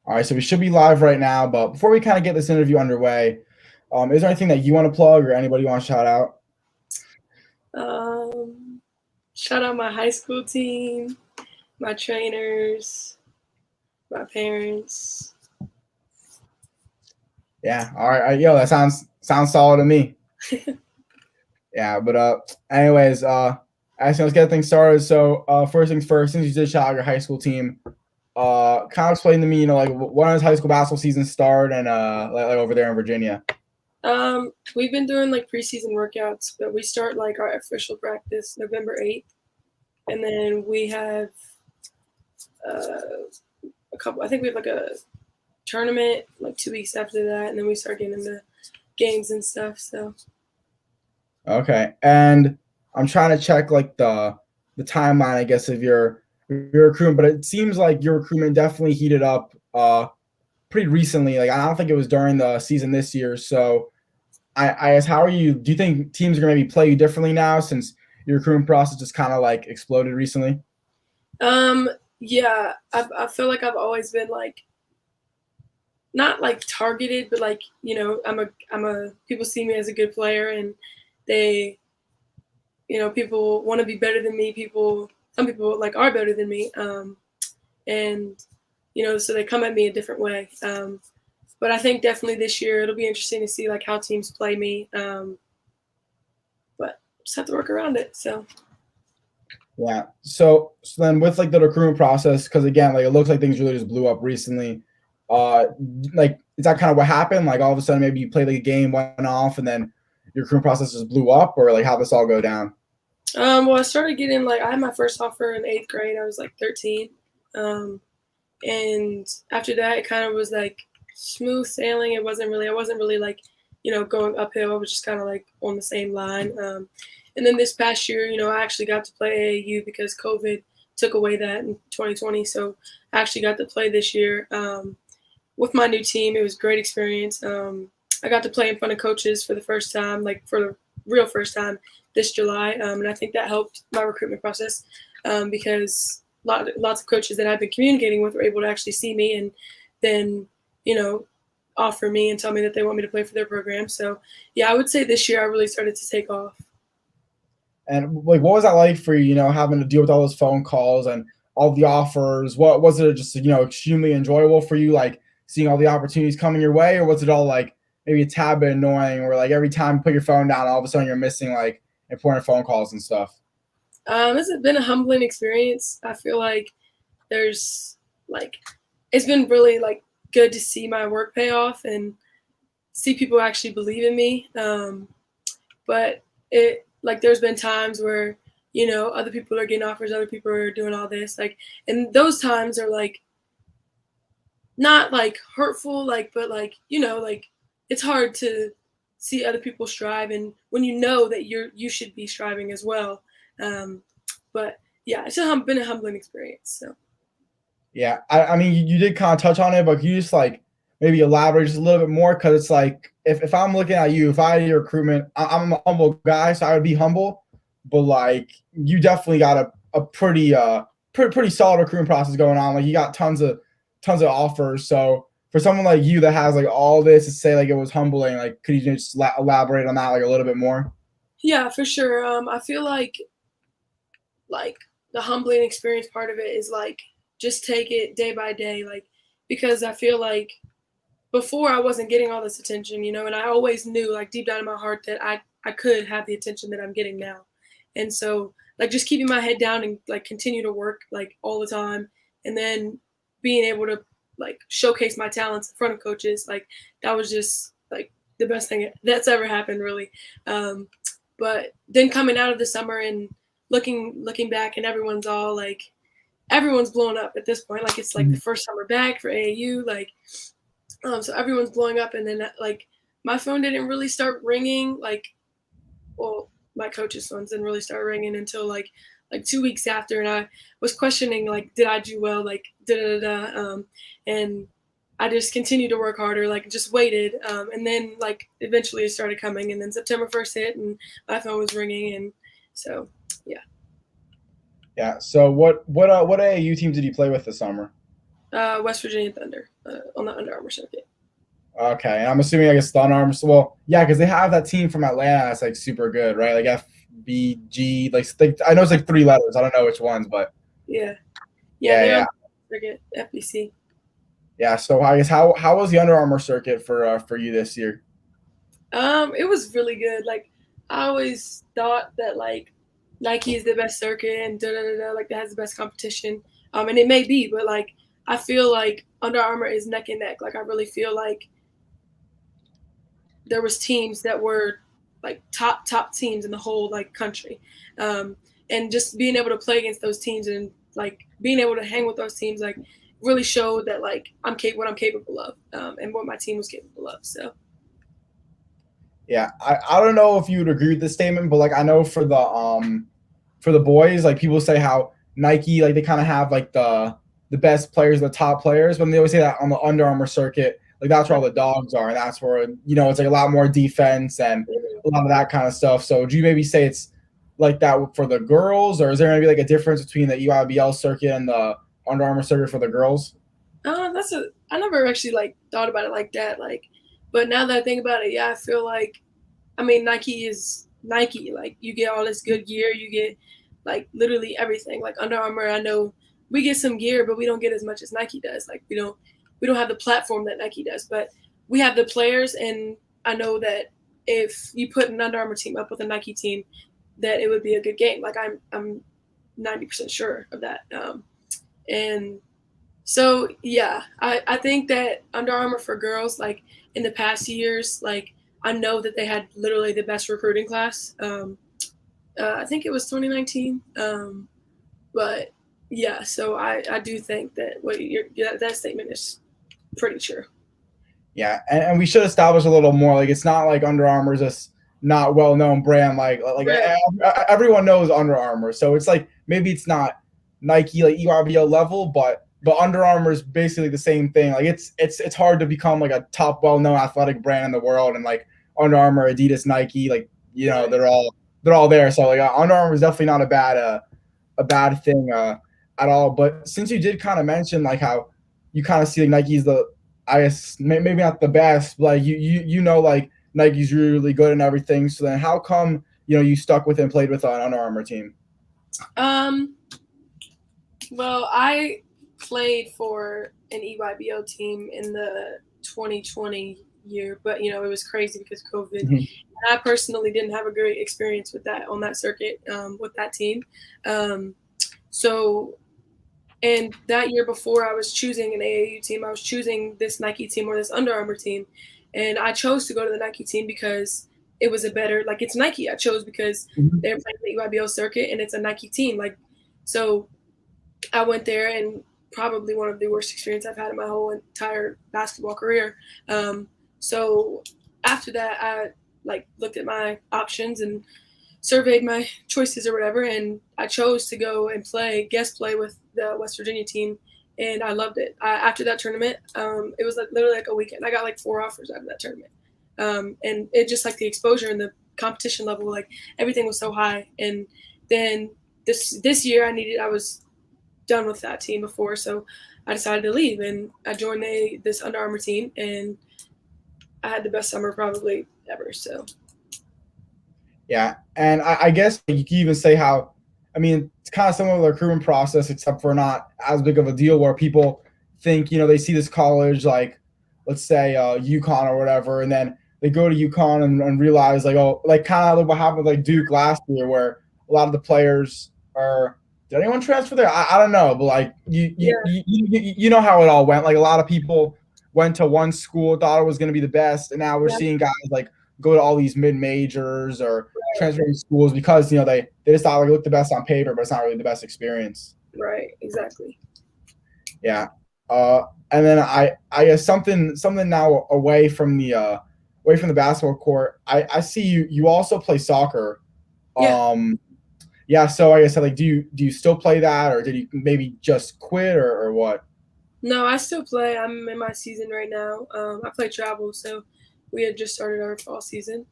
All right, so we should be live right now, but before we kind of get this interview underway, is there anything that you want to plug or anybody you want to shout out? Um, Shout out my high school team, my trainers, my parents. Yeah, all right, yo, that sounds solid to me. Yeah, but anyways, actually, let's get things started. So, first things first, since you did shout out your high school team, kind of explain to me, like when does high school basketball season start and like over there in Virginia? We've been doing like preseason workouts, but we start like our official practice November 8th, and then we have uh, a couple. I think we have like a tournament like 2 weeks after that, and then we start getting into games and stuff. So Okay, and I'm trying to check like the timeline, I guess, of your recruitment, but it seems like your recruitment definitely heated up pretty recently. Like I don't think it was during the season this year. So I guess how are you? Do you think teams are gonna maybe play you differently now since your recruitment process just kind of like exploded recently? um, yeah, I feel like I've always been like not like targeted, but like I'm a people see me as a good player, and they people want to be better than me. Some people like are better than me, and so they come at me a different way. But I think definitely this year it'll be interesting to see like how teams play me. But just have to work around it. So Yeah. So then with like the recruitment process, because again, like it looks like things really just blew up recently. Uh, like is that kind of what happened? Like all of a sudden, maybe you played like a game, went off, and then your recruitment process just blew up, or like how this all go down? well, I started getting like I had my first offer in eighth grade. I was like 13. Um, and after that it kind of was like smooth sailing. I wasn't really like going uphill. I was just kind of like on the same line. And then this past year, I actually got to play AAU because COVID took away that in 2020. So I actually got to play this year with my new team. It was a great experience. I got to play in front of coaches for the first time, like for the real first time this July. And I think that helped my recruitment process because lots of coaches that I've been communicating with were able to actually see me and then, you know, offer me and tell me that they want me to play for their program. So, yeah, I would say this year I really started to take off. And like, what was that like for you? Having to deal with all those phone calls and all the offers. What was it? Just extremely enjoyable for you, like seeing all the opportunities coming your way, or was it all like maybe a tad bit annoying, or like every time you put your phone down, all of a sudden you're missing like important phone calls and stuff? It's been a humbling experience. I feel like there's like it's been really like good to see my work pay off and see people actually believe in me. But it like there's been times where other people are getting offers, other people are doing all this like, and those times are like not like hurtful, like but like it's hard to see other people strive, and when you know that you should be striving as well. Um, but yeah, been a humbling experience. So. Yeah, I mean, you did kind of touch on it, but can you just like maybe elaborate just a little bit more? Because it's like if I'm looking at you, if I had your recruitment, I'm a humble guy, so I would be humble. But like, you definitely got a pretty pretty solid recruitment process going on. Like, you got tons of offers. So for someone like you that has like all this to say, like it was humbling, like could you just elaborate on that like a little bit more? Yeah, for sure. I feel like the humbling experience part of it is like just take it day by day, like because I feel like before I wasn't getting all this attention, and I always knew like deep down in my heart that I could have the attention that I'm getting now. And so like just keeping my head down and like continue to work like all the time, and then being able to like showcase my talents in front of coaches, like that was just like the best thing that's ever happened really. But then coming out of the summer and looking back, and everyone's blown up at this point. Like it's like the first summer back for AAU. Like so everyone's blowing up, and then like my phone didn't really start ringing. Like, well, my coach's phones didn't really start ringing until like 2 weeks after, and I was questioning like, did I do well? Like, da da da. And I just continued to work harder, like just waited, and then like eventually it started coming, and then September 1st hit, and my phone was ringing, and so yeah. Yeah. So what AAU teams did you play with this summer? West Virginia Thunder on the Under Armour circuit. Okay, and I'm assuming I guess the Under Armour. Well, yeah, because they have that team from Atlanta that's like super good, right? Like FBG, like I know it's like 3 letters. I don't know which ones, but Yeah, yeah, they're on yeah, the circuit FBC. yeah. So I guess how was the Under Armour circuit for you this year? It was really good. Like I always thought that like Nike is the best circuit and da da da da, like that has the best competition. And it may be, but like I feel like Under Armour is neck and neck. Like I really feel like there was teams that were like top teams in the whole like country, and just being able to play against those teams and like being able to hang with those teams like really showed that like what I'm capable of, and what my team was capable of. So Yeah, I don't know if you would agree with this statement, but like I know for the boys, like people say how Nike like they kind of have like the best players, the top players, but they always say that on the Under Armour circuit, like that's where all the dogs are, and that's where it's like a lot more defense and a lot of that kind of stuff. So do you maybe say it's like that for the girls, or is there maybe like a difference between the EYBL circuit and the Under Armour circuit for the girls? I never actually like thought about it like that. Like, but now that I think about it, yeah, I feel like I mean Nike is Nike. Like you get all this good gear, you get like literally everything. Like Under Armour, I know we get some gear, but we don't get as much as Nike does. Like we don't have the platform that Nike does, but we have the players, and I know that if you put an Under Armour team up with a Nike team, that it would be a good game. Like I'm 90% sure of that. And so yeah, I think that Under Armour for girls, like in the past years, like I know that they had literally the best recruiting class. I think it was 2019. But yeah, so I do think that that statement is pretty true. Yeah, and we should establish a little more. Like it's not like Under Armour's a not well known brand. Right. Everyone knows Under Armour, so it's like maybe it's not Nike like EYBL level, but Under Armour is basically the same thing. Like it's hard to become like a top well known athletic brand in the world, and like Under Armour, Adidas, Nike, like Right. they're all there. So like Under Armour is definitely not a bad thing at all. But since you did kind of mention like how you kind of see like Nike's the I guess maybe not the best, but like like Nike's really good and everything. So then how come you stuck with and played with an Under Armour team? Um. Well, I played for an EYBO team in the 2020 year, but it was crazy because of COVID. Mhm. I personally didn't have a great experience with that on that circuit, with that team. So, and that year before I was choosing an AAU team, I was choosing this Nike team or this Under Armour team. And I chose to go to the Nike team because it was a better, like it's Nike. I chose because Mhm. they're playing the EYBO circuit and it's a Nike team. Like, so I went there and probably one of the worst experiences I've had in my whole entire basketball career. So after that, I like looked at my options and surveyed my choices or whatever, and I chose to go and guest play with the West Virginia team, and I loved it. After that tournament, it was like literally like a weekend. I got like 4 offers out of that tournament, and it just like the exposure and the competition level, like everything was so high. And then this year, I was done with that team before, so I decided to leave, and I joined this Under Armour team, and I had the best summer probably ever. So Yeah, and I guess you can even say how, I mean, it's kind of similar to the recruitment process, except for not as big of a deal where people think, they see this college, like, let's say UConn or whatever, and then they go to UConn and realize, like, oh, like kind of like what happened with like Duke last year, where a lot of the players are, did anyone transfer there? I don't know, but like, yeah, you know how it all went. Like, a lot of people went to one school, thought it was going to be the best, and now we're yeah, seeing guys like go to all these mid majors or transferring schools because they just thought like it looked the best on paper, but it's not really the best experience. right, exactly. Yeah. And then I guess something now away from the basketball court. I see you also play soccer. Yeah. Yeah. So I guess like do you still play that, or did you maybe just quit, or what? No, I still play. I'm in my season right now. I play travel, so we had just started our fall season.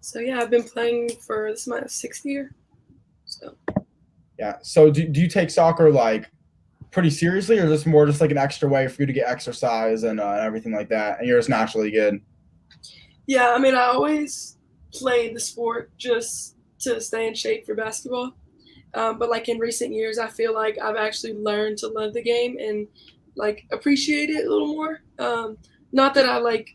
So yeah, I've been playing for this is my 6th year. So Yeah. So do you take soccer like pretty seriously, or is this more just like an extra way for you to get exercise and everything like that, and you're just naturally good? Yeah, I mean, I always played the sport just to stay in shape for basketball. But like in recent years, I feel like I've actually learned to love the game and like appreciate it a little more. Not that I like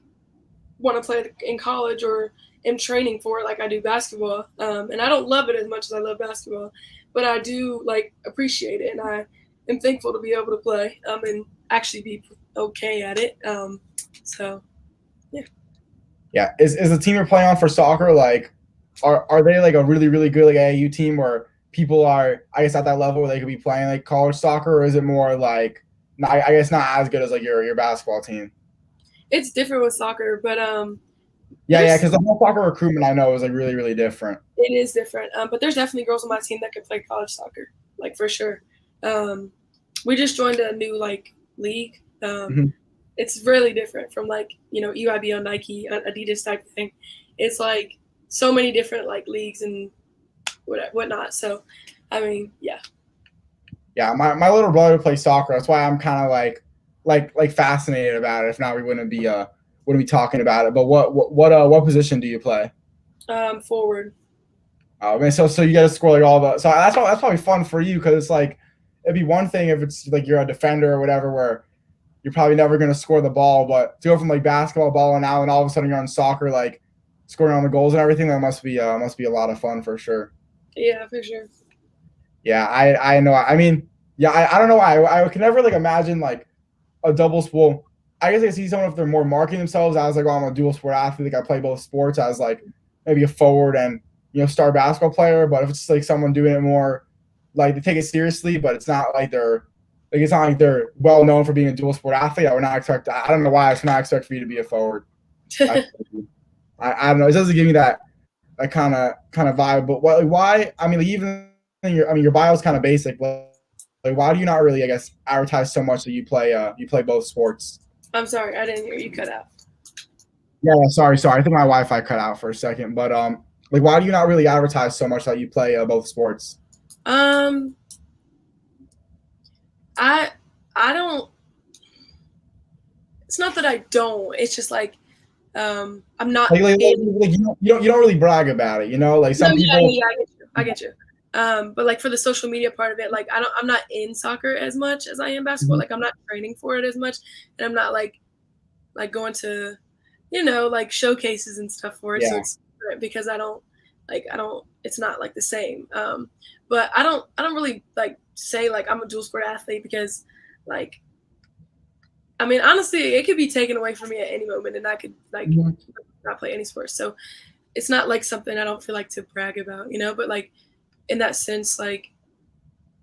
want to play it in college or am training for it like I do basketball. And I don't love it as much as I love basketball, but I do like appreciate it, and I am thankful to be able to play and actually be okay at it. So yeah. Yeah. Is the team you're playing on for soccer like are they like a really really good like AAU team where people are I guess at that level where they could be playing like college soccer, or is it more like I guess not as good as like your basketball team? It's different with soccer, but Yeah, yeah, there's because the whole soccer recruitment I know is like really really different. it is different. But there's definitely girls on my team that can play college soccer, like for sure. Um, we just joined a new like league. Mhm. It's really different from like EYB on Nike, Adidas type thing. It's like so many different like leagues and whatnot. So, I mean, yeah. Yeah, my little brother plays soccer. That's why I'm kind of like fascinated about it. If not, we wouldn't be talking about it. But what position do you play? Forward. Oh man, so you got to score like all the. So that's probably fun for you because it's like it'd be one thing if it's like you're a defender or whatever where you're probably never gonna score the ball, but to go from like basketball balling out and all of a sudden you're on soccer like scoring on the goals and everything, that must be a lot of fun for sure. Yeah, for sure. Yeah, I know. I mean, yeah, I don't know why I can never like imagine like a double sport. I guess I see someone if they're more marketing themselves as like, oh, I'm a dual sport athlete. Like I play both sports as like maybe a forward and star basketball player. But if it's like someone doing it more like they take it seriously, but it's not like it's not like they're well known for being a dual sport athlete. I would not expect. I don't know why I should not expect for you to be a forward. I, I don't know. It doesn't give me that kind of vibe. But why? I mean, like, even your bio is kind of basic. But like, why do you not really, I guess, advertise so much that you play both sports? I'm sorry, I didn't hear you cut out. Yeah, sorry. I think my Wi-Fi cut out for a second. But like, why do you not really advertise so much that you play both sports? Um, I I don't. It's not that I don't. It's just like I'm not in. Like you don't really brag about it, Like No, some yeah, people. yeah, I get you. I get you. But like for the social media part of it, like I'm not in soccer as much as I am basketball. Mhm. Like I'm not training for it as much, and I'm not like going to, like showcases and stuff for it. So Yeah. it's different because I don't. It's not like the same. But I don't really like say like I'm a dual sport athlete because like I mean honestly it could be taken away from me at any moment and I could like Mhm. not play any sports. So it's not like something I don't feel like to brag about. But like in that sense, like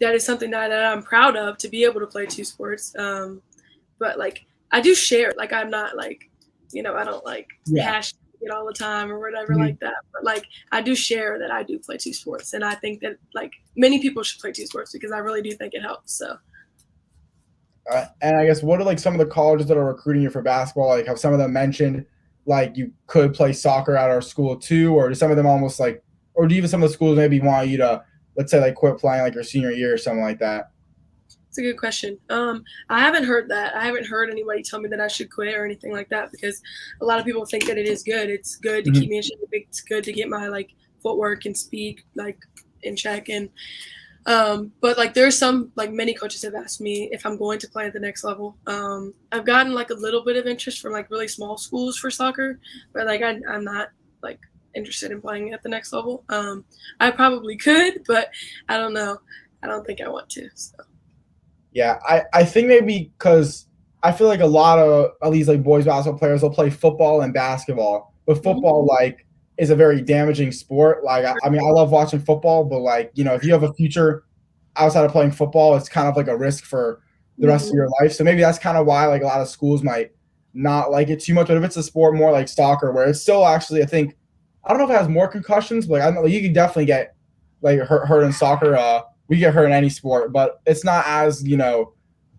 that is something that I'm proud of to be able to play two sports. But like I do share, like I'm not like, I don't like Yeah. hashtag it all the time or whatever Mhm. like that. But like I do share that I do play two sports, and I think that like many people should play two sports because I really do think it helps. So And I guess what are like some of the colleges that are recruiting you for basketball? Like, have some of them mentioned like you could play soccer at our school too, or do some of them almost like, or do even some of the schools maybe want you to, let's say, like quit playing like your senior year or something like that? it's a good question. I haven't heard that. I haven't heard anybody tell me that I should quit or anything like that because a lot of people think that it is good. It's good to Mhm. keep me in shape. It's good to get my like footwork and speed like in check. And but like there's some like many coaches have asked me if I'm going to play at the next level. I've gotten like a little bit of interest from like really small schools for soccer, but like I'm not like interested in playing at the next level. I probably could, but I don't know. I don't think I want to. So. Yeah, I think maybe because I feel like a lot of at least like boys basketball players will play football and basketball, but Mhm. football like is a very damaging sport. Like I mean, I love watching football, but like if you have a future outside of playing football, it's kind of like a risk for the rest of Mhm. your life. So maybe that's kind of why like a lot of schools might not like it too much. But if it's a sport more like soccer, where it's still actually, I think, I don't know if it has more concussions, but like, I don't know, you can definitely get like hurt in soccer. We get hurt in any sport, but it's not as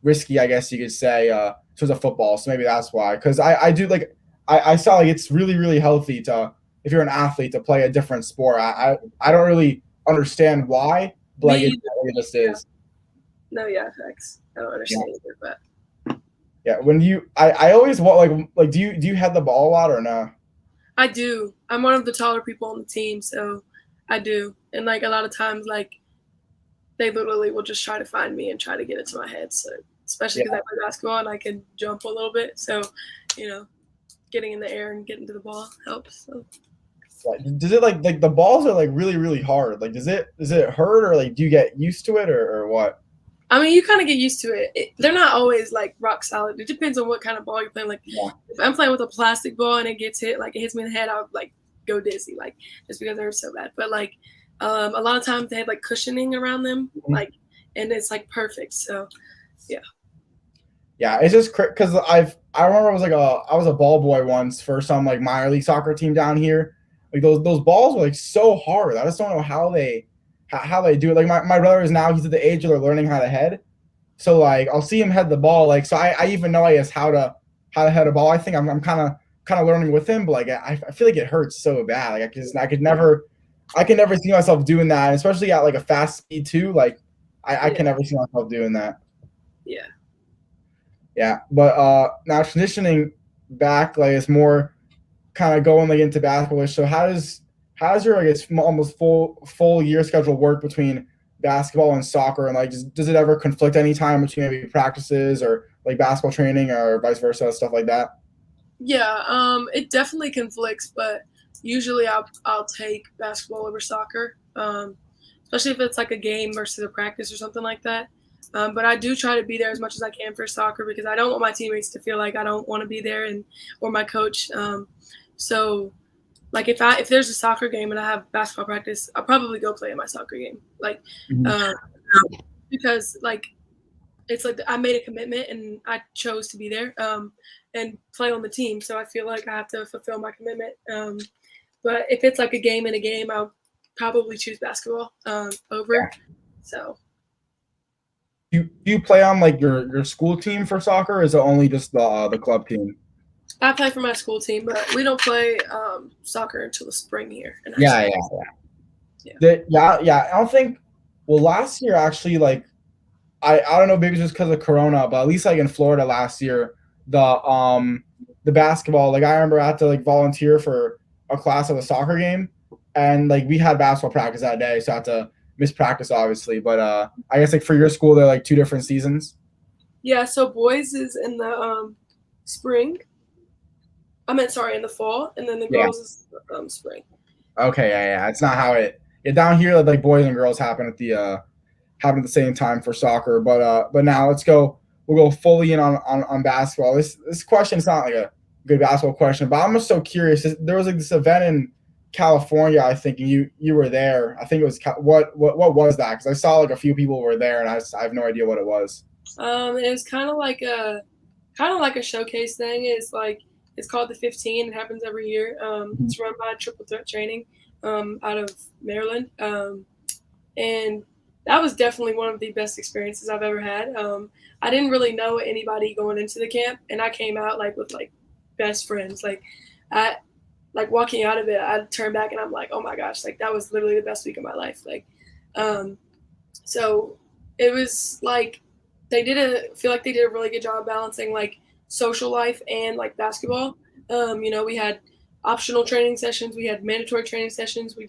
risky, I guess you could say, towards a football. So maybe that's why. Because I do like I saw like it's really really healthy to if you're an athlete to play a different sport. I don't really understand why, but Me like either. it just is. No, yeah, facts. I don't understand either, but Yeah, when I always want like do you head the ball a lot or no? I do. I'm one of the taller people on the team, so I do. And like a lot of times, like they literally will just try to find me and try to get it to my head. So especially because Yeah. I play basketball and I can jump a little bit, so you know, getting in the air and getting to the ball helps. So. Does it like the balls are like really hard? Like does it hurt or like do you get used to it or what? I mean, you kind of get used to it. They're not always like rock solid. It depends on what kind of ball you're playing. Like, Yeah. if I'm playing with a plastic ball and it gets hit, like it hits me in the head, I'll like go dizzy, like just because it hurts so bad. But like, a lot of times they have like cushioning around them, like, and it's like perfect. So, yeah. Yeah, it's just because I remember I was a ball boy once for some like minor league soccer team down here. Like those balls were like so hard. I just don't know how they do it. Like my brother is now he's at the age where they're learning how to head. So like I'll see him head the ball. Like so I even know I guess how to head a ball. I think I'm kind of learning with him, but like I feel like it hurts so bad. Like I can never see myself doing that, and especially at like a fast speed too. Like I can never see myself doing that. Yeah. Yeah, but now transitioning back, like it's more kind of going like into basketball. So how does your I guess almost full year schedule work between basketball and soccer, and like does it ever conflict any time between maybe practices or like basketball training or vice versa, stuff like that? Yeah, it definitely conflicts, but usually I'll take basketball over soccer, especially if it's like a game versus a practice or something like that. But I do try to be there as much as I can for soccer because I don't want my teammates to feel like I don't want to be there and or my coach. So like if there's a soccer game and I have basketball practice, I'll probably go play in my soccer game. Like Mhm. um, because like it's like I made a commitment and I chose to be there and play on the team. So I feel like I have to fulfill my commitment. But if it's like a game in a game, I'll probably choose basketball over. So Do you play on like your school team for soccer, or is it only just the club team? I play for my school team, but we don't play soccer until the spring here in our Yeah, school. yeah, Yeah. yeah. I don't think. Well, last year actually, like I don't know, maybe it's just because of Corona, but at least like in Florida last year, the basketball, like I remember I had to like volunteer for a class of a soccer game, and like we had basketball practice that day, so I had to miss practice obviously. But I guess like for your school, they're like two different seasons. Yeah. So boys is in the spring. I meant sorry, in the fall, and then the Yeah. girls is spring. Okay. Yeah. It's not how it. Yeah, down here, like boys and girls happen at the same time for soccer. But now we'll go fully in on basketball. This question is not like a good basketball question, but I'm just so curious. There was like this event in California, I think, and you were there. I think it was what was that? Because I saw like a few people were there, and I have no idea what it was. It was kind of like a showcase thing. It's called the 15. It happens every year. It's run by Triple Threat Training out of Maryland, and that was definitely one of the best experiences I've ever had. I didn't really know anybody going into the camp, and I came out like with like best friends. I like walking out of it, I turned back and I'm like, oh my gosh, like that was literally the best week of my life. Um, so it was like feel like they did a really good job balancing like social life and like basketball. We had optional training sessions, we had mandatory training sessions, we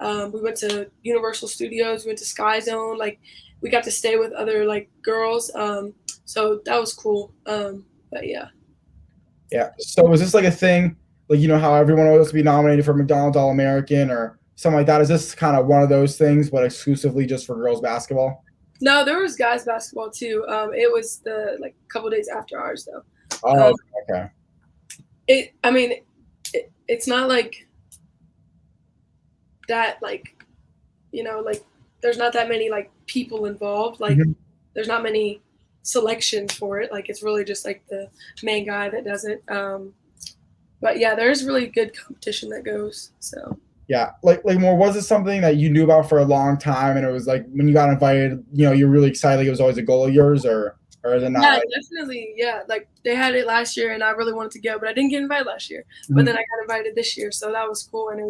went to Universal Studios, we went to Sky Zone, like we got to stay with other like girls. So that was cool. But yeah. Yeah. So was this like a thing, like how everyone wants to be nominated for McDonald's All American or something like that? Is this kind of one of those things, but exclusively just for girls basketball? No, there was guys basketball too. It was the like couple days after ours though. Oh, Um, okay. it's not like that like there's not that many like people involved. Like Mhm. there's not many selections for it. Like it's really just like the main guy that does it. But yeah, there's really good competition that goes. So Yeah, like more. Was it something that you knew about for a long time, and it was like when you got invited, you're really excited. Like it was always a goal of yours, or is it not yeah, like? definitely. Yeah, like they had it last year, and I really wanted to go, but I didn't get invited last year. But Mhm. then I got invited this year, so that was cool, and it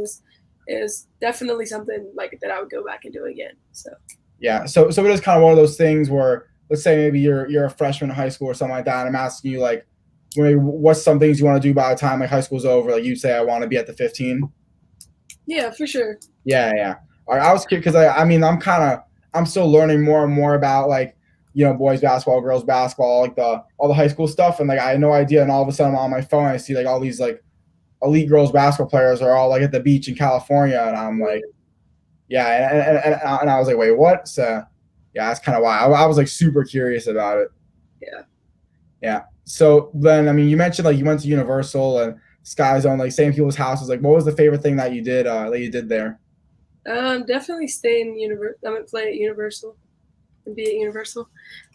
was definitely something like that I would go back and do again. So Yeah. So it is kind of one of those things where, let's say maybe you're a freshman in high school or something like that, and I'm asking you like, what's some things you want to do by the time like high school's over? Like you'd say, I want to be at the 15. Yeah, for sure. Yeah, yeah. All right, I was curious because I mean I'm still learning more and more about like boys basketball, girls basketball, like the all the high school stuff, and like I had no idea, and all of a sudden I'm on my phone, I see like all these like elite girls basketball players are all like at the beach in California, and I'm like, yeah, and I was like, wait, what? So yeah, that's kind of why I was like super curious about it. Yeah. Yeah. So then, I mean, you mentioned like you went to Universal and Sky Zone, like same people's houses. Like, what was the favorite thing that you did there? Definitely stay in Universal. I'm gonna play at Universal and be at Universal.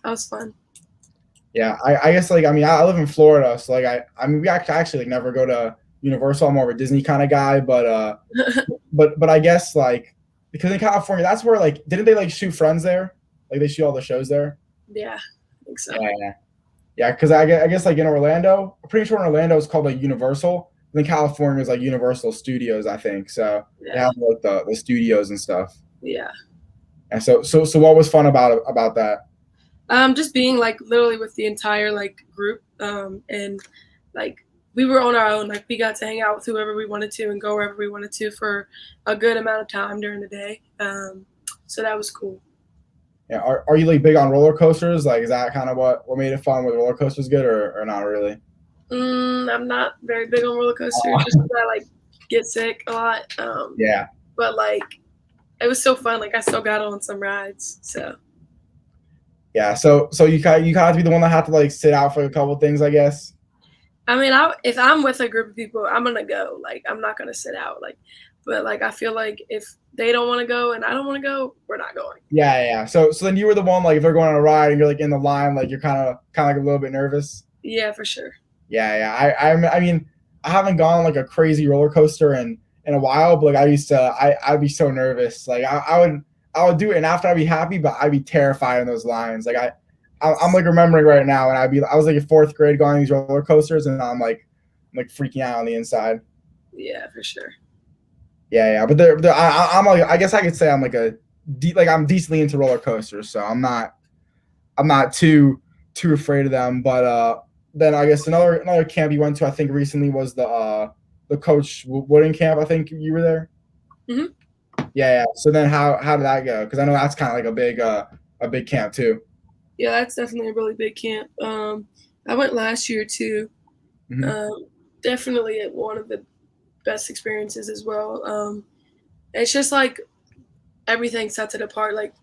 That was fun. Yeah, I guess like I mean I live in Florida, so like I mean we actually like never go to Universal. I'm more of a Disney kind of guy, but I guess like because in California that's where like didn't they like shoot Friends there? Like they shoot all the shows there. Yeah, I think so. Yeah, yeah. Because I guess like in Orlando, I'm pretty sure in Orlando it's called like Universal. And then California is like Universal Studios, I think. So they Yeah, have like the studios and stuff. yeah. And so what was fun about that? Just being like literally with the entire like group, and like we were on our own. Like we got to hang out with whoever we wanted to and go wherever we wanted to for a good amount of time during the day. So that was cool. Yeah, are you like big on roller coasters? Like, is that kind of what made it fun? With roller coasters good or not really? I'm not very big on roller coasters, just 'cause I like get sick a lot. Yeah, But like it was so fun. Like I still got on some rides. So yeah. So you kind of have to be the one that have to like sit out for a couple of things, I guess. I mean, if I'm with a group of people, I'm gonna go. Like I'm not gonna sit out. Like, but like I feel like if they don't want to go and I don't want to go, we're not going. Yeah, yeah. So then you were the one like if they're going on a ride and you're like in the line, like you're kind of like a little bit nervous. Yeah, for sure. Yeah, yeah. I mean I haven't gone on like a crazy roller coaster in a while, but like I used to I'd be so nervous. Like I would do it, and after I'd be happy, but I'd be terrified in those lines. Like I'm like remembering right now, and I was like in fourth grade going on these roller coasters, and I'm like freaking out on the inside. Yeah, for sure. Yeah, yeah. But I'm like I guess I could say I'm like like I'm decently into roller coasters, so I'm not too afraid of them. But then I guess another camp you went to I think recently was the Coach Wooden camp. I think you were there. Hmm. Yeah, yeah. So then how did that go? Because I know that's kind of like a big camp too. Yeah, that's definitely a really big camp. I went last year too. Hmm. Definitely one of the best experiences as well. It's just like everything sets it apart. Like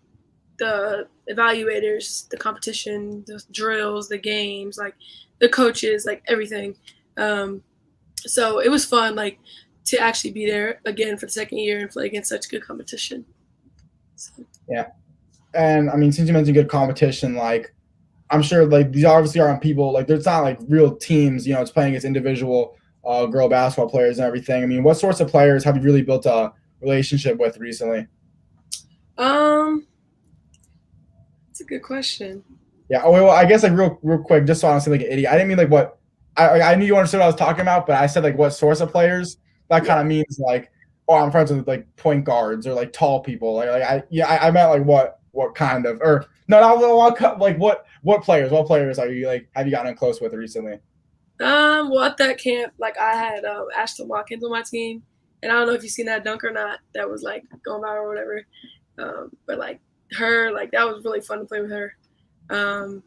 the evaluators, the competition, the drills, the games, like the coaches, like everything. Um, so it was fun, like to actually be there again for the second year and play against such good competition. So. Yeah, and I mean since you mentioned good competition, like I'm sure like these obviously aren't people like there's not like real teams. It's playing against individual girl basketball players and everything. I mean, what sorts of players have you really built a relationship with recently? Um, it's a good question. Yeah. Oh, well, I guess like real quick, just so I don't seem like an idiot. I didn't mean like what I knew you understood what I was talking about, but I said like what sorts of players. That Yeah. kind of means like, oh, I'm friends with like point guards or like tall people. Like I meant like what kind of or no, not like what players are you like have you gotten close with recently? Well, at that camp, like I had Ashton Watkins on my team, and I don't know if you've seen that dunk or not. That was like going viral or whatever. But like her, like that was really fun to play with her. Um,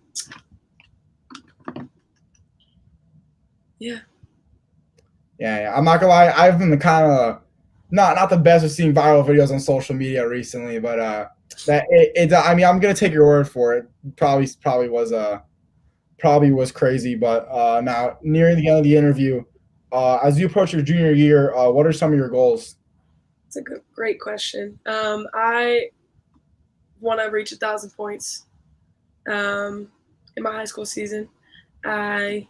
yeah. Yeah, yeah. I'm not gonna lie. I've been the kind of not the best at seeing viral videos on social media recently, but that it I mean, I'm gonna take your word for it. Probably was crazy, but now nearing the end of the interview, as you approach your junior year, what are some of your goals? It's a great question. I want to reach 1,000 points in my high school season. I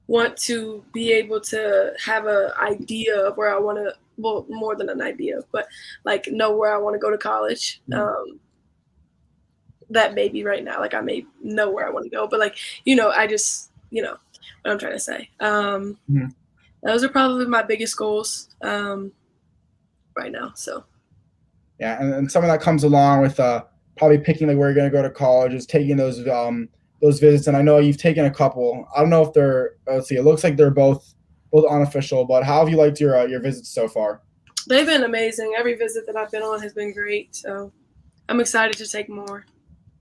want to be able to have an idea of where I want to, well, more than an idea, but like know where I want to go to college. That may be right now. Like I may know where I want to go, but like, I just, what I'm trying to say. Mhm. Those are probably my biggest goals right now. So. Yeah, and some of that comes along with probably picking like where you're going to go to college, is taking those visits. And I know you've taken a couple. I don't know if they're, let's see, it looks like they're both unofficial, but how have you liked your visits so far? They've been amazing. Every visit that I've been on has been great. So I'm excited to take more.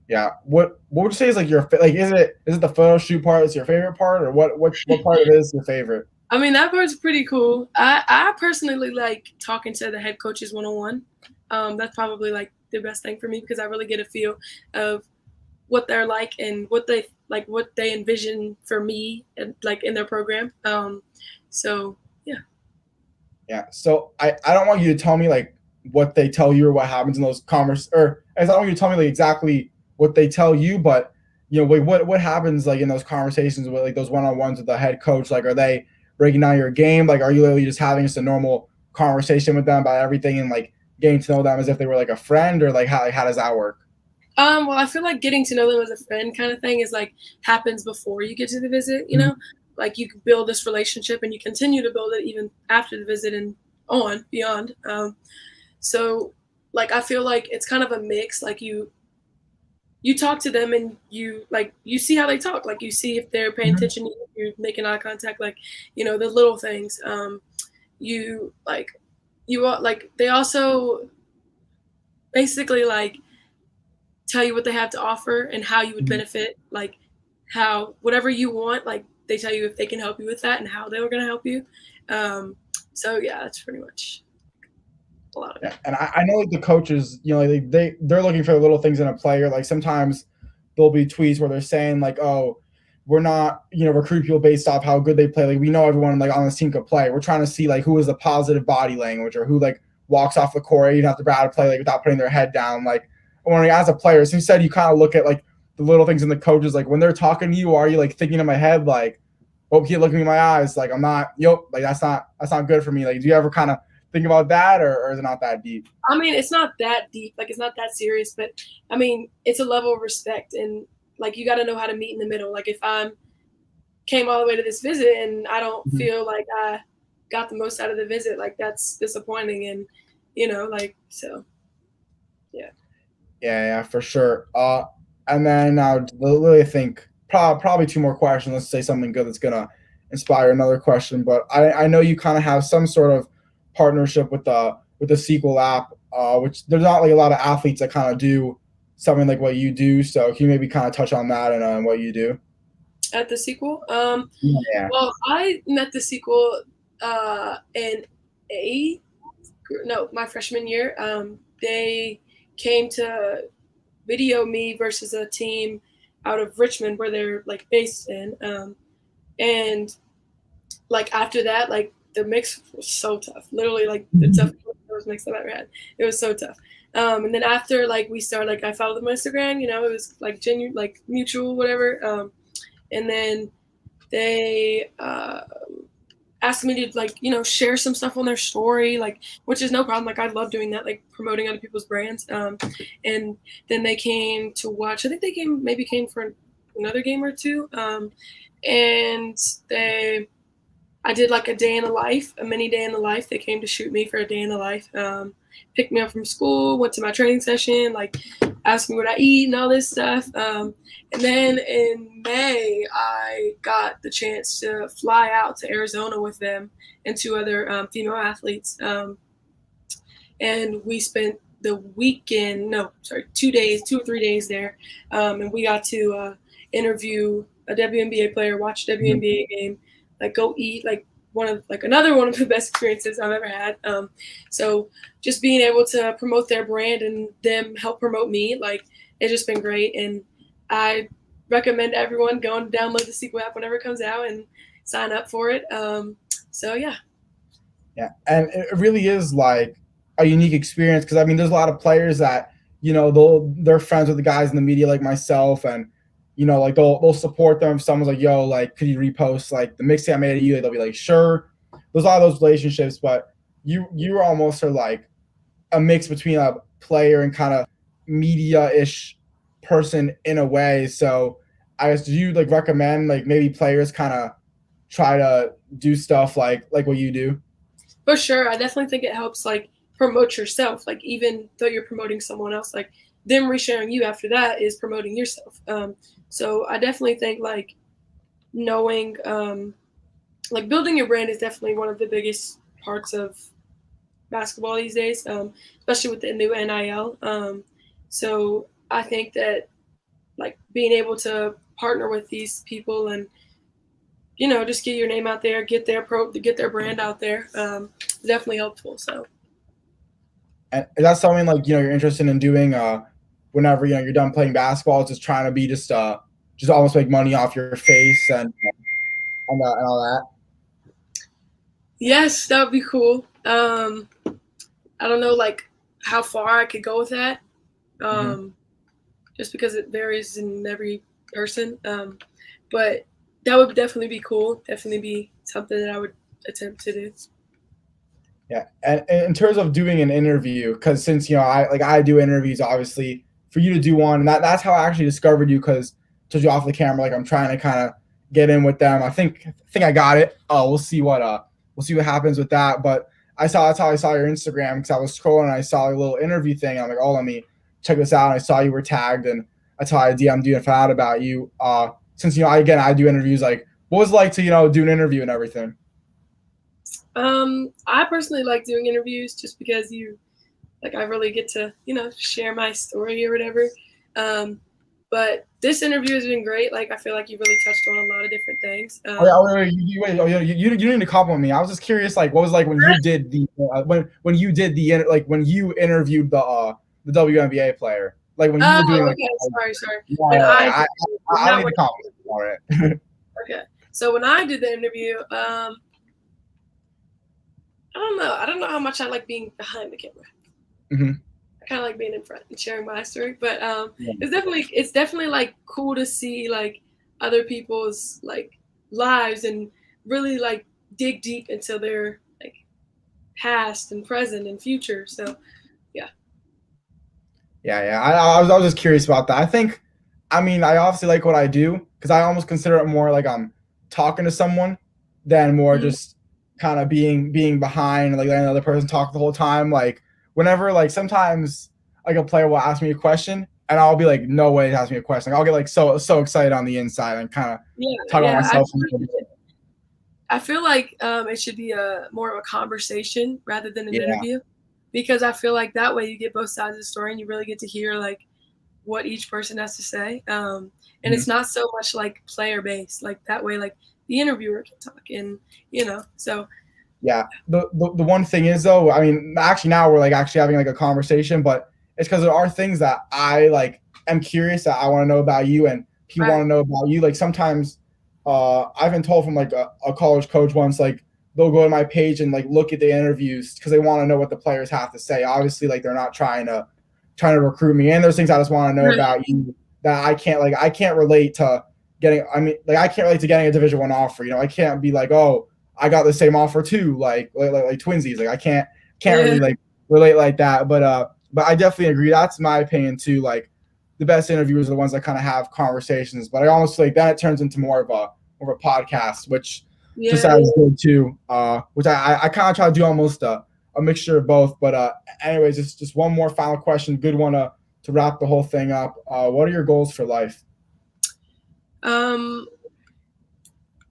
Yeah. What would you say is like is it the photo shoot part that's your favorite part, or what part of it is your favorite? I mean, that part's pretty cool. I personally like talking to the head coaches one on one. That's probably like the best thing for me because I really get a feel of what they're like and what they envision for me and like in their program. So yeah. Yeah. So I don't want you to tell me like what they tell you or what happens in those or I don't want you to tell me like exactly what they tell you, but like what happens like in those conversations with like those one-on-ones with the head coach? Like, are they breaking down your game? Like, are you literally just having just a normal conversation with them about everything and like getting to know them as if they were like a friend, or like how does that work? Well, I feel like getting to know them as a friend kind of thing is like happens before you get to the visit, you know? Like you build this relationship and you continue to build it even after the visit and on beyond. So like I feel like it's kind of a mix. Like you talk to them and you see how they talk. Like you see if they're paying Mhm. attention to you, if you're making eye contact, like, the little things. You like like they also basically like tell you what they have to offer and how you would Mhm. benefit, like how whatever you want, like they tell you if they can help you with that and how they were going to help you. Um, so yeah, that's pretty much a lot of Yeah, it. and I know like the coaches, like they're looking for the little things in a player. Like sometimes there'll be tweets where they're saying like, "Oh, we're not recruit people based off how good they play. Like we know everyone like on this team could play. We're trying to see like who is the positive body language or who like walks off the court even after bad play like without putting their head down. Like when as a player, as you said, you kind of look at like the little things in the coaches. Like when they're talking to you, are you like thinking in my head like, "Oh, keep looking me in my eyes. Like I'm not. Like that's not good for me." Like do you ever kind of think about that, or is it not that deep? I mean, it's not that deep, like it's not that serious, but I mean, it's a level of respect and like you got to know how to meet in the middle. Like if I'm came all the way to this visit and I don't Mhm. feel like I got the most out of the visit, like that's disappointing and like so yeah. Yeah, for sure. And then literally, I think probably two more questions. Let's say something good that's gonna inspire another question. But I know you kind of have some sort of partnership with the sequel app, which there's not like a lot of athletes that kind of do something like what you do. So can you maybe kind of touch on that and what you do? At the sequel. Yeah. Well, I met the sequel in my freshman year. They came to video me versus a team out of Richmond where they're like based in. And like after that, like the mix was so tough. Literally, like the toughest mix I've ever had. It was so tough. And then after like we started, like I followed them on Instagram. It was like genuine, like mutual, whatever. And then they asked me to like share some stuff on their story, like which is no problem. Like I love doing that, like promoting other people's brands. And then they came to watch. I think they came for another game or two. And they I did like a day in the life, a mini day in the life. They came to shoot me for a day in the life. Picked me up from school, went to my training session, like asked me what I eat and all this stuff. And then in May, I got the chance to fly out to Arizona with them and two other female athletes. And we spent the weekend, no, sorry, 2 days, 2 or 3 days there. And we got to interview a WNBA player, watch a Mhm. WNBA game, like go eat, like another one of the best experiences I've ever had. So just being able to promote their brand and them help promote me, like it's just been great. And I recommend everyone go and download the Sequel app whenever it comes out and sign up for it. So yeah. Yeah, and it really is like a unique experience because I mean, there's a lot of players that they're friends with the guys in the media like myself, and like they'll support them. If someone's like, "Yo, like, could you repost like the mixtape I made of you?" They'll be like, "Sure." There's a lot of those relationships, but you almost are like a mix between a player and kind of media ish person in a way. So I guess do you like recommend like maybe players kind of try to do stuff like what you do? For sure, I definitely think it helps like promote yourself. Like even though you're promoting someone else, like them resharing you after that is promoting yourself. So I definitely think like knowing, like building your brand is definitely one of the biggest parts of basketball these days, especially with the new NIL. So I think that like being able to partner with these people and just get your name out there, get their brand out there, definitely helpful. So. And is that something like you're interested in doing? Whenever you're done playing basketball, just trying to be just almost make money off your face and all that. Yes, that would be cool. I don't know like how far I could go with that, just because it varies in every person. But that would definitely be cool. Definitely be something that I would attempt to do. Yeah, and in terms of doing an interview, because since I do interviews, obviously for you to do one, and that's how I actually discovered you, because told you off the camera, like I'm trying to kind of get in with them. I think I got it. We'll see what happens with that. But that's how I saw your Instagram, because I was scrolling and I saw a little interview thing. And I'm like, oh, let me check this out. And I saw you were tagged, and that's how I DM'd you and found out about you. Since I do interviews, like what was it like to do an interview and everything? I personally like doing interviews just because I really get to, share my story or whatever. But this interview has been great. Like, I feel like you really touched on a lot of different things. You didn't need to compliment me. I was just curious, like, what was like when you did the when you did the when you interviewed the WNBA player, like when you were doing like. Okay, sorry. I don't need to compliment you on it. Okay, so when I did the interview, I don't know how much I like being behind the camera. Mm-hmm. I kind of like being in front and sharing my story, but it's definitely like cool to see like other people's like lives and really like dig deep into their like past and present and future. So yeah. I was just curious about that. I obviously like what I do, because I almost consider it more like I'm talking to someone than more just kind of being behind, like letting another person talk the whole time. Like whenever, like sometimes like a player will ask me a question and I'll be like, no way to ask me a question. Like I'll get like so excited on the inside and kind of talk about myself. I feel like it should be more of a conversation rather than an interview, because I feel like that way you get both sides of the story and you really get to hear like what each person has to say. And it's not so much like player based, like that way, like the interviewer can talk and, so. Yeah. The one thing is though, I mean, actually now we're like actually having like a conversation, but it's because there are things that I like am curious that I want to know about you and people want to know about you. Like sometimes I've been told from like a college coach once, like they'll go to my page and like look at the interviews because they want to know what the players have to say. Obviously, like they're not trying to recruit me. And there's things I just want to know about you that I can't relate to getting. I mean, like I can't relate to getting a Division I offer. I can't be like, oh, I got the same offer too, like twinsies. Like I can't really like relate like that. But I definitely agree. That's my opinion too. Like the best interviewers are the ones that kind of have conversations. But I almost like that it turns into more of a podcast, which just as good too. Which I kind of try to do almost a mixture of both. But anyways, just one more final question. Good one to wrap the whole thing up. What are your goals for life?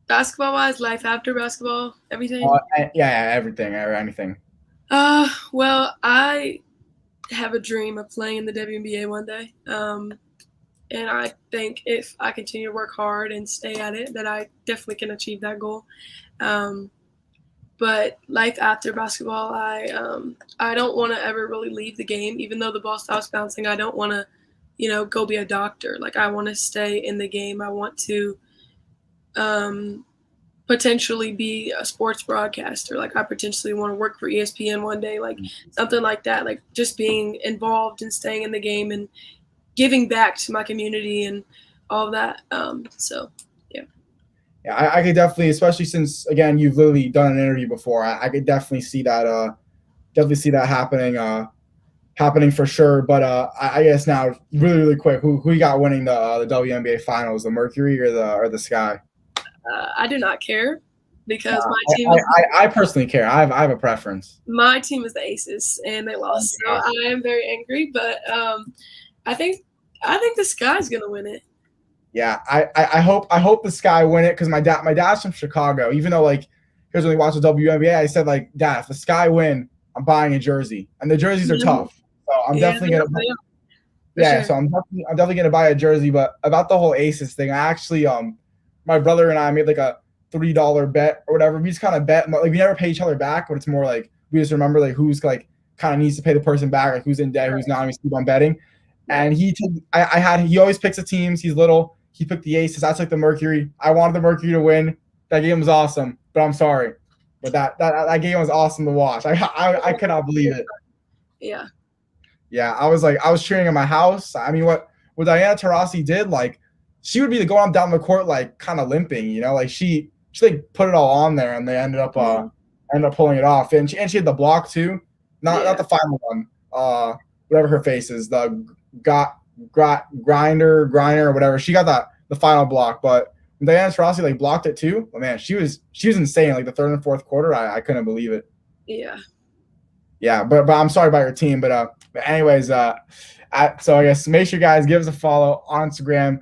Basketball wise, life after basketball, everything. Everything or anything. Well, I have a dream of playing in the WNBA one day. And I think if I continue to work hard and stay at it, that I definitely can achieve that goal. But life after basketball, I don't want to ever really leave the game. Even though the ball stops bouncing, I don't want to, go be a doctor. Like I want to stay in the game. I want to potentially be a sports broadcaster. Like I potentially want to work for ESPN one day, like something like that. Like just being involved and staying in the game and giving back to my community and all that. So, yeah. Yeah, I could definitely, especially since again you've literally done an interview before. I could definitely see that. Definitely see that happening for sure. But I guess now, really quick, who you got winning the WNBA finals? The Mercury or the Sky? I do not care because my team. I personally care. I have a preference. My team is the Aces, and they lost, so I am very angry. But I think the Sky's gonna win it. Yeah, I hope the Sky win it because my dad's from Chicago. Even though like he doesn't really watch the WNBA, I said like, Dad, if the Sky win, I'm buying a jersey, and the jerseys are tough. So I'm Yeah, definitely gonna. for Yeah, sure. so I'm definitely gonna buy a jersey. But about the whole Aces thing, I actually my brother and I made like a $3 bet or whatever. We just kind of bet like we never pay each other back, but it's more like we just remember like who's like kind of needs to pay the person back, like who's in debt, who's not. And we keep on betting. Right. And he always picks the teams. He's little. He picked the Aces. I took the Mercury. I wanted the Mercury to win. That game was awesome, but I'm sorry, but that game was awesome to watch. I could not believe it. Yeah. Yeah, I was cheering in my house. I mean, what Diana Taurasi did, like, she would be going down the court like kind of limping, you know, like she like put it all on there, and they ended up pulling it off, and she had the block too, not the final one, whatever her face is, the grinder or whatever. She got the final block, but when Diana Taurasi like blocked it too. Oh man, she was insane. Like the third and fourth quarter, I couldn't believe it. Yeah. Yeah, but I'm sorry about your team, but anyways, so I guess make sure you guys give us a follow on Instagram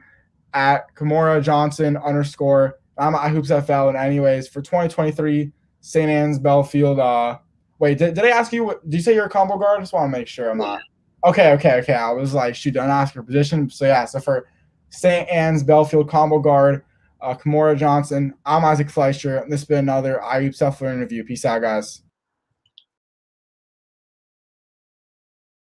at Kymora Johnson _ I'm at HoopsFL. And anyways, for 2023 St. Anne's Belfield. Wait, did I ask you? Did you say you're a combo guard? I just want to make sure I'm not. Okay. I was like, shoot, don't ask your position. So yeah, so for St. Anne's Belfield combo guard, Kymora Johnson, I'm Isaac Fleischer, and this has been another IUPSFL interview. Peace out, guys.